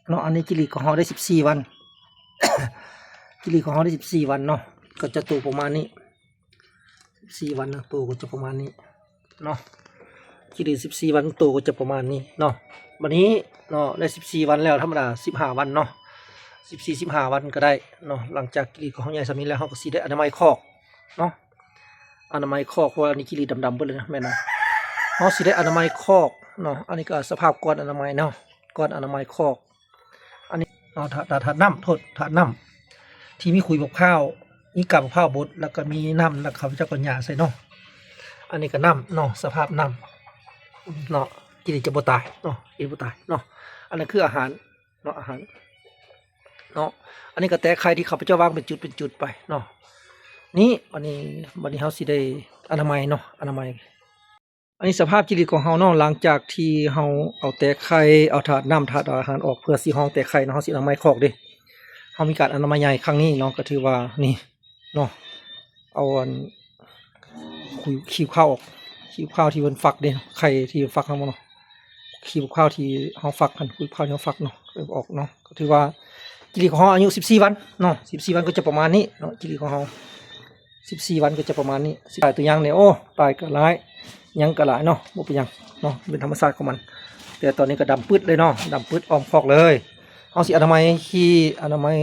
เนาะอันนี้กิริของเราได้14 วัน กิริของเราได้14 วันเนาะก็จะโตประมาณนี้14 วันนะโตก็จะประมาณนี้เนาะกิริ14 วันโตก็จะประมาณนี้เนาะวันนี้เนาะได้14 วันแล้วธรรมดา15 วันเนาะ15 วันก็ได้เนาะหลังจากกิริของเขาใหญ่สามีแล้วเขาก็สีได้อนามัยคอกเนาะอนามัยคอกเพราะว่านี่กิริดำๆไปเลยนะแม่นะเขาสีได้อนามัยคอกเนาะอันนี้ก็สภาพก้อนอนามัยเนาะก้อนอนามัยคอกอันนี้เนาะถาดน้ำโทษถาดน้ำที่มีขุยบกข้าวมีกับข้าวบดแล้วก็มีน้ำแล้วเขาจะปัญญาใส่เนาะอันนี้ก็น้ำเนาะสภาพน้ำเนาะกิริจะบ่ตายเนาะกิริบ่ตายเนาะอันนั้นคืออาหารเนาะอาหารเนาะอันนี้ก็แต่ไข่ที่เขาพเจ้าวางเป็นจุดไปเนาะนี่วันนี้เขาสิได้อนามัยเนาะอนามัยอันนี้สภาพจิริตของเขาเนาะหลังจากที่เขาเอาแต่ไข่เอาถาดน้ำถาดอาหารออกเพื่อสีห้องแต่ไข่เนาะเขาสิอนามัยคอกดิเขามีการอนามัยใหญ่ครั้งนี้เนาะก็ถือว่านี่เนาะเอาขีบข้าวออกขีบข้าวที่มันฟักดิไข่ที่ฟักทั้งหมดเนาะขีบข้าวที่เขาฟักกันขีบข้าวที่เขาฟักเนาะออกเนาะก็ถือว่าจิริตของเขาอายุ14 วันเนาะ14 วันก็จะประมาณนี้เนาะจิริตของเขา14 วันก็จะประมาณนี้ตายตัวอย่างเนี่ยโอ้ตายก็ร้ายยังก็หลายเนาะบ่เป็นยังเนาะเป็นธรรมชาติของมันแต่ตอนนี้ก็ดำปื้ดเลยเนาะดำปื้ดอ้อมคอกเลยเอาสิอนามัยขี้อนามัย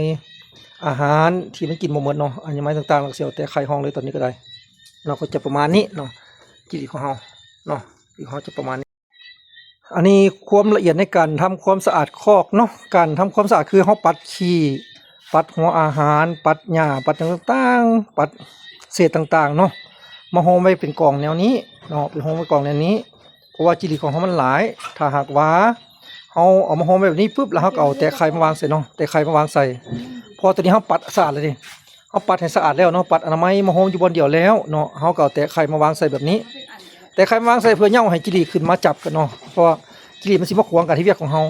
อาหารที่มันกินหมดเนาะอนามัยต่างๆหลักเสียวแต่ไข่ห้องเลยตอนนี้ก็ได้เราก็จะประมาณนี้เนาะจิริของเราเนาะจิริของเราจะประมาณนี้อันนี้ความละเอียดในการทำความสะอาดคอกเนาะการทำความสะอาดคือเขาปัดขี้ปัดหัวอาหารปัดหญ้าปัดต่างๆปัดเศษต่างๆเนาะมาโฮมไว้เป็นกล่องแนวนี้เนาะเป็นโฮมไว้กล่องแนวนี้เพราะว่าจิริของเขามันหลายถ้าหากว่าเขาเอามาโฮมแบบนี้ปุ๊บแล้วเขาเอาแต่ไข่มาวางใส่เนาะแต่ไข่มาวางใส่พอตัวนี้เขาปัดสะอาดเลยดิเขาปัดให้สะอาดแล้วเนาะปัดอนามัยมาโฮมอยู่บนเดียวแล้วเนาะเขาก็เอาแต่ไข่มาวางใส่แบบนี้แต่ไข่มาวางใส่เพื่อเย่าให้จิริขึ้นมาจับกันเนาะเพราะจิริมันสิมาขวางกันที่เวียกของเขา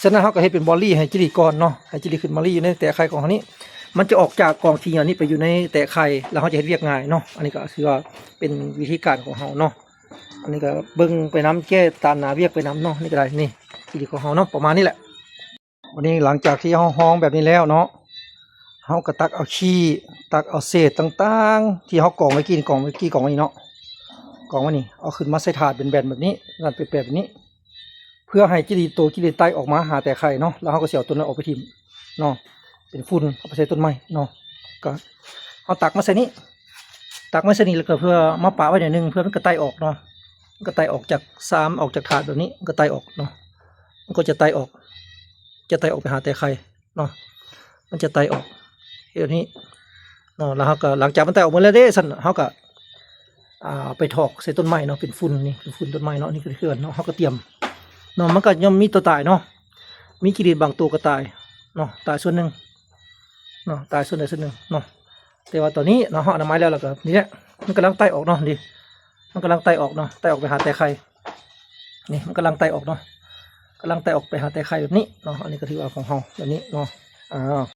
ฉะนั้นเขาก็ให้เป็นบอลลี่ให้จิริก่อนเนาะให้จิริขึ้นมาลี่อยู่ในแต่ไข่ของเขานี้มันจะออกจากกองทีอันนี้ไปอยู่ในแต่ไข่แล้วเขาจะเห็นเวียกง่ายเนาะอันนี้ก็คือว่าเป็นวิธีการของเขาเนาะอันนี้ก็เบิ้งไปน้ำแก้ตามนาเวียกไปน้ำเนาะนี่ก็ได้นี่วิธีของเขาเนาะประมาณนี้แหละวันนี้หลังจากที่เขาห้องแบบนี้แล้วเนาะเขาก็ตักเอาขี้ตักเอาเศษต่างๆที่เขากองไว้กินกองไว้นี่เนาะกองไว้นี่เอาขึ้นมาใส่ถาดเป็นแบนแบบนี้งานเป็นแบบนี้เพื่อให้จิริไตออกมาหาแต่ไข่เนาะแล้วเขาก็เสียตัวนั้นออกไปทิ่มเนาะเป็นฝุ่นเอาไปใส่ต้นไม้เนาะก็เอาตักมาใส่นี้แล้วก็เพื่อมาปะไว้หน่อยนึงเพื่อมันกระไตออกเนาะกระไตออกจากออกจากถาดแบบนี้กระไตออกเนาะมันก็จะไตออกไปหาแต่ไข่เนาะมันจะไตออกแบบนี้เนาะแล้วเขาก็หลังจากมันไตออกหมดแล้วเด้สั่นเขาก็ไปถอกใส่ต้นไม้เนาะเป็นฝุ่นนี่เป็นฝุ่นต้นไม้เนาะนี่คือเขื่อนเนาะเขาก็เตรียมเนาะมันก็ย่อมมีตัวตายเนาะมีกิริตบางตัวก็ตายเนาะตายส่วนหนึ่งเนาะตายส่วนใดส่วนหนึ่งเนาะแต่ว่าตอนนี้เนาะห่ออนามัยแล้วก็นี่แหละมันกำลังไต่ออกเนาะดิมันกำลังไต่ออกเนาะไต่ออกไปหาแต่ไข่นี่มันกำลังไต่ออกเนาะกำลังไต่ออกไปหาแต่ไข่แบบนี้เนาะอันนี้ก็ถือว่าของเราแบบนี้เนาะ